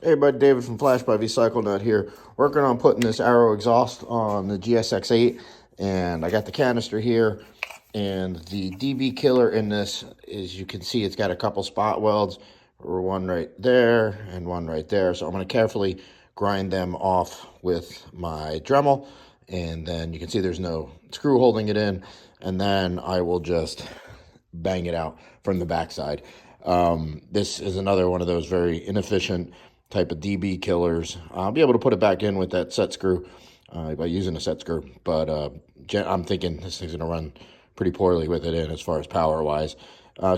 Hey, bud, David from Flash by V Nut here, working on putting this Arrow exhaust on the GSX8, and I got the canister here, and the DB killer in this, as you can see, it's got a couple spot welds, one right there and one right there, so I'm going to carefully grind them off with my Dremel, and then you can see there's no screw holding it in, and then I will just bang it out from the backside. This is another one of those very inefficient type of DB killers. I'll be able to put it back in with that set screw by using a set screw, but I'm thinking this thing's going to run pretty poorly with it in as far as power wise.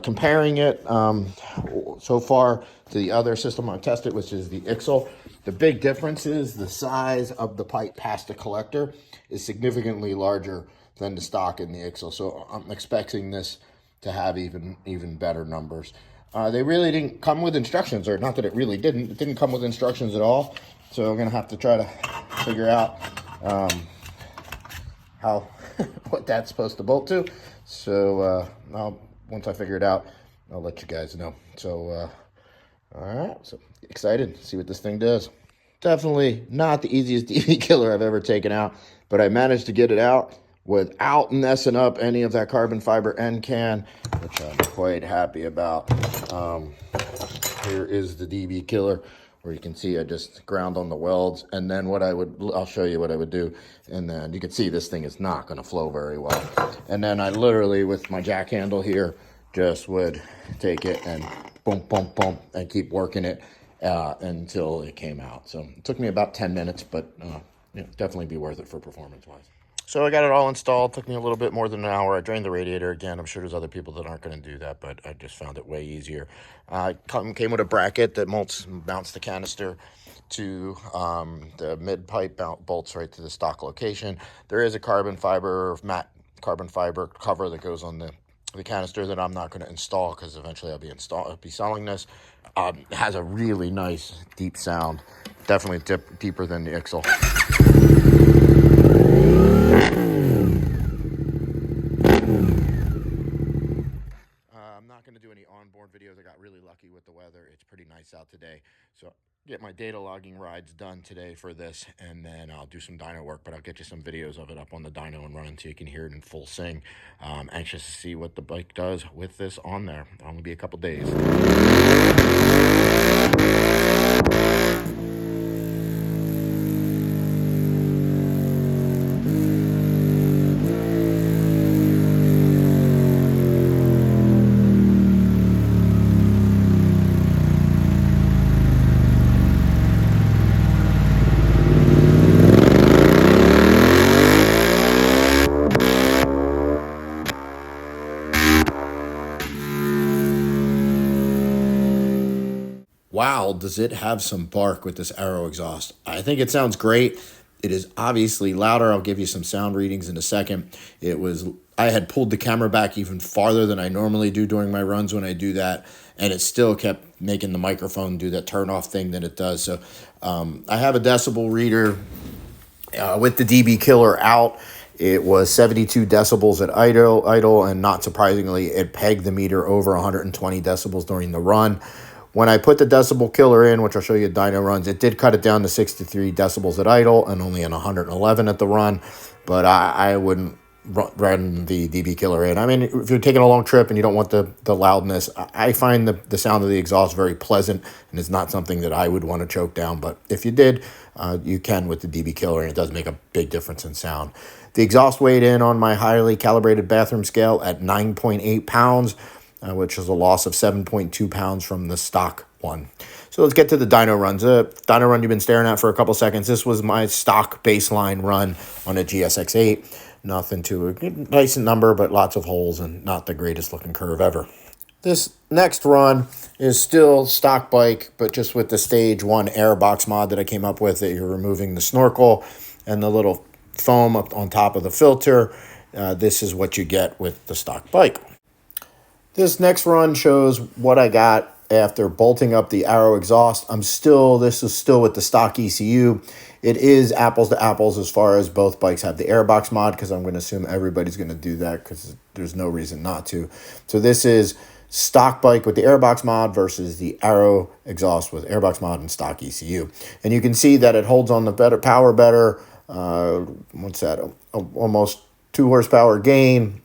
Comparing it so far to the other system I've tested, which is the IXL, the big difference is the size of the pipe past the collector is significantly larger than the stock in the IXL. So I'm expecting this to have even better numbers. They really didn't come with instructions, or not that it really didn't. It didn't come with instructions at all. So I'm gonna have to try to figure out how what that's supposed to bolt to. So once I figure it out, I'll let you guys know. So all right, so excited to see what this thing does. Definitely not the easiest DV killer I've ever taken out, but I managed to get it out without messing up any of that carbon fiber end can, which I'm quite happy about. Here is the DB killer, where you can see I just ground on the welds, and then I'll show you what I would do, and then you can see this thing is not going to flow very well. And then I literally, with my jack handle here, just would take it and boom, boom, boom, and keep working it until it came out. So it took me about 10 minutes, but definitely be worth it for performance-wise. So I got it all installed. Took me a little bit more than an hour. I drained the radiator again. I'm sure there's other people that aren't going to do that, but I just found it way easier. Came with a bracket that mounts the canister to the mid pipe, bolts right to the stock location. There is a matte carbon fiber cover that goes on the canister that I'm not going to install, because eventually I'll be selling this. It has a really nice deep sound, definitely deeper than the IXL. I'm not going to do any onboard videos. I got really lucky with the weather. It's pretty nice out today. So get my data logging rides done today for this, and then I'll do some dyno work, but I'll get you some videos of it up on the dyno and running so you can hear it in full sing. Anxious to see what the bike does with this on there. Only be a couple days. Wow, does it have some bark with this Arrow exhaust? I think it sounds great. It is obviously louder. I'll give you some sound readings in a second. I had pulled the camera back even farther than I normally do during my runs when I do that, and it still kept making the microphone do that turn off thing that it does. So I have a decibel reader with the DB killer out. It was 72 decibels at idle, and not surprisingly, it pegged the meter over 120 decibels during the run. When I put the decibel killer in, which I'll show you dyno runs, it did cut it down to 63 decibels at idle and only an 111 at the run, but I wouldn't run the DB killer in. I mean, if you're taking a long trip and you don't want the loudness, I find the sound of the exhaust very pleasant, and it's not something that I would want to choke down, but if you did, you can with the DB killer, and it does make a big difference in sound. The exhaust weighed in on my highly calibrated bathroom scale at 9.8 pounds, which is a loss of 7.2 pounds from the stock one. So let's get to the dyno runs. Dyno run you've been staring at for a couple seconds. This was my stock baseline run on a GSX8. Nothing to a decent number, but lots of holes and not the greatest looking curve ever. This next run is still stock bike, but just with the stage 1 airbox mod that I came up with, that you're removing the snorkel and the little foam up on top of the filter. This is what you get with the stock bike. This next run shows what I got after bolting up the Arrow exhaust. This is still with the stock ECU. It is apples to apples as far as both bikes have the airbox mod, because I'm going to assume everybody's going to do that because there's no reason not to. So this is stock bike with the airbox mod versus the Arrow exhaust with airbox mod and stock ECU. And you can see that it holds on the better power better. What's that? Almost 2 horsepower gain.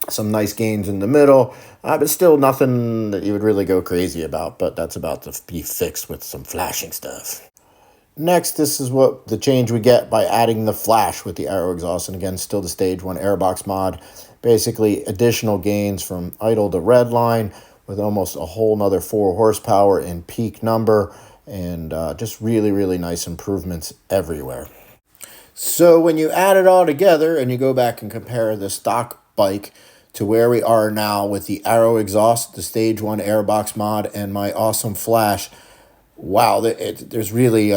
Some nice gains in the middle, but still nothing that you would really go crazy about. But that's about to be fixed with some flashing stuff. Next, this is what the change we get by adding the flash with the Arrow exhaust. And again, still the stage 1 airbox mod. Basically, additional gains from idle to red line with almost a whole nother 4 horsepower in peak number. And just really, really nice improvements everywhere. So when you add it all together and you go back and compare the stock bike to where we are now with the Arrow exhaust, the stage 1 airbox mod, and my awesome flash, wow, there's really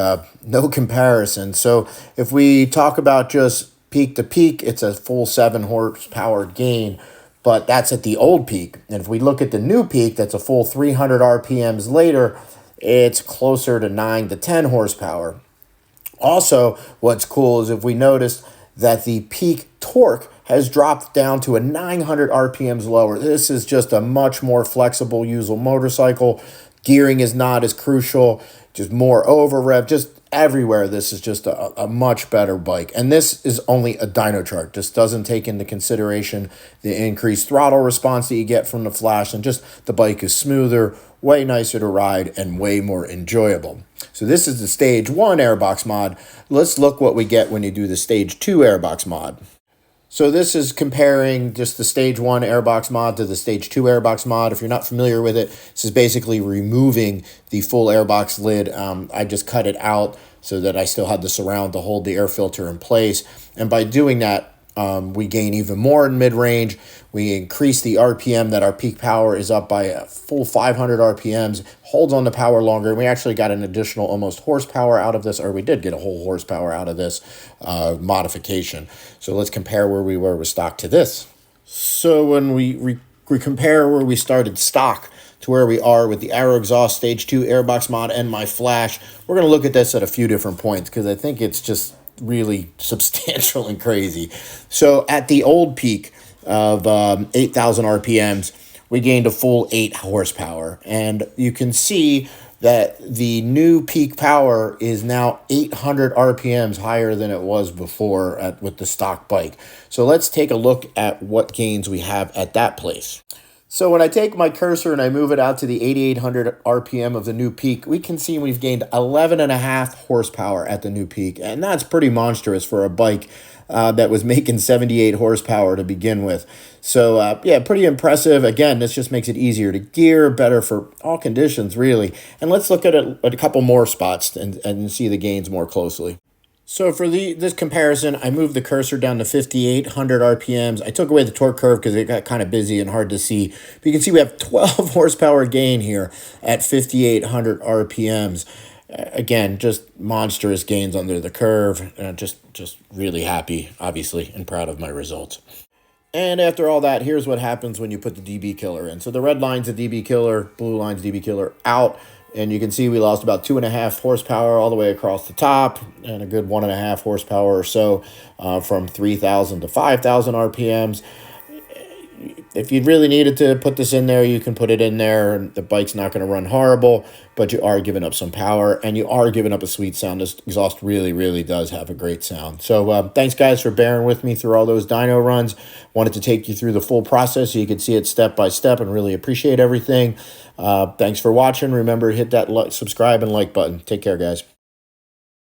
no comparison. So if we talk about just peak to peak, it's a full 7 horsepower gain, but that's at the old peak. And if we look at the new peak, that's a full 300 RPMs later, it's closer to 9 to 10 horsepower. Also, what's cool is if we notice that the peak torque has dropped down to a 900 RPMs lower. This is just a much more flexible, usable motorcycle. Gearing is not as crucial, just more over rev, just everywhere. This is just a much better bike. And this is only a dyno chart. This doesn't take into consideration the increased throttle response that you get from the flash, and just the bike is smoother, way nicer to ride, and way more enjoyable. So this is the stage 1 airbox mod. Let's look what we get when you do the stage 2 airbox mod. So this is comparing just the stage 1 airbox mod to the stage 2 airbox mod. If you're not familiar with it, this is basically removing the full airbox lid. I just cut it out so that I still had the surround to hold the air filter in place. And by doing that, we gain even more in mid-range. We increase the RPM that our peak power is up by a full 500 RPMs, holds on the power longer, and we actually got an additional almost horsepower out of this, or we did get a whole horsepower out of this modification. So let's compare where we were with stock to this. So when we compare where we started stock to where we are with the Arrow exhaust stage 2 airbox mod and my flash, we're going to look at this at a few different points because I think it's just really substantial and crazy. So at the old peak of 8,000 RPMs, we gained a full 8 horsepower. And you can see that the new peak power is now 800 RPMs higher than it was before with the stock bike. So let's take a look at what gains we have at that place. So when I take my cursor and I move it out to the 8,800 RPM of the new peak, we can see we've gained 11.5 horsepower at the new peak. And that's pretty monstrous for a bike that was making 78 horsepower to begin with. So yeah, pretty impressive. Again, this just makes it easier to gear, better for all conditions, really. And let's look at a couple more spots and see the gains more closely. So for this comparison, I moved the cursor down to 5,800 RPMs. I took away the torque curve because it got kind of busy and hard to see. But you can see we have 12 horsepower gain here at 5,800 RPMs. Again, just monstrous gains under the curve. Just really happy, obviously, and proud of my results. And after all that, here's what happens when you put the DB killer in. So the red line's a DB killer, blue line's DB killer out. And you can see we lost about 2.5 horsepower all the way across the top and a good 1.5 horsepower or so from 3,000 to 5,000 RPMs. If you really needed to put this in there, you can put it in there. The bike's not going to run horrible, but you are giving up some power and you are giving up a sweet sound. This exhaust really, really does have a great sound. So thanks, guys, for bearing with me through all those dyno runs. Wanted to take you through the full process so you could see it step by step and really appreciate everything. Thanks for watching. Remember, hit that subscribe and like button. Take care, guys.